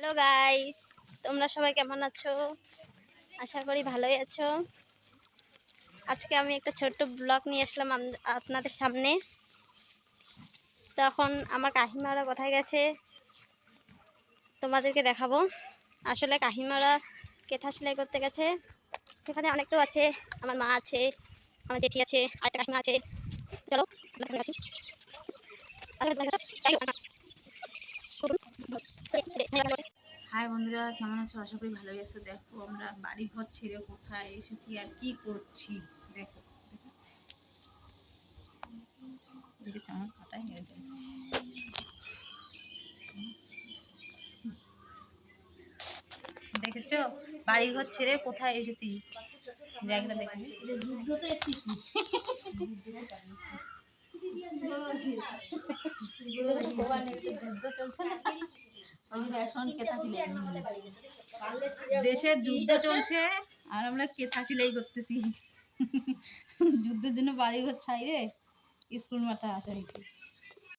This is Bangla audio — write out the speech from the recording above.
হ্যালো গাইস, তোমরা সবাই কেমন আছো? আশা করি ভালোই আছো। আজকে আমি একটা ছোট্ট ব্লগ নিয়ে আসলাম আপনাদের সামনে। তখন আমার কাকিমারা কোথায় গেছে তোমাদেরকে দেখাবো। আসলে কাকিমারা কেথা সেলাই করতে গেছে, সেখানে অনেক তো আছে। আমার মা আছে, আমার জেঠি আছে, আরেকটা কাকিমা আছে। চলো হাই বন্ধুরা, কেমন আছো? আশা করি ভালোই আছো। দেখো আমরা বাড়ি ঘর ছেড়ে কোথায় এসেছি আর কি করছি। দেখো দেখেছো আমার কাটাই হয়ে যায়। দেখেছো বাড়ি ঘর ছেড়ে কোথায় এসেছি, জায়গাটা দেখো। যুদ্ধ তো একটু যুদ্ধ চলছে না, দেশের যুদ্ধ চলছে আর আমরা কেথা সেলাই করতেছি। যুদ্ধের জন্য বাড়ি ঘর ছাইরে স্কুল মাঠে আসা হয়েছে।